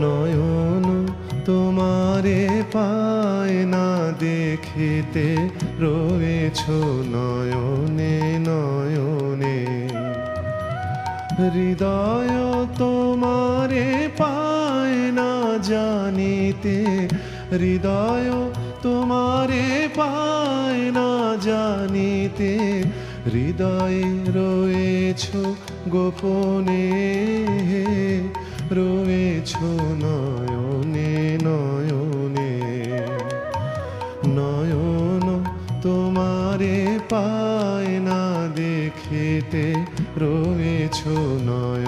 নয়ন তোমারে পায় না দেখিতে রয়েছ নয়নে নয়নে। হৃদয় তোমারে পায় না জানিতে, হৃদয় তোমারে পায় না জানিতে, হৃদয়ে রয়েছ গোপনে, রয়েছ নয়নে নয়নে। নয়ন তোমারে পায় না দেখিতে রয়েছ নয়নে।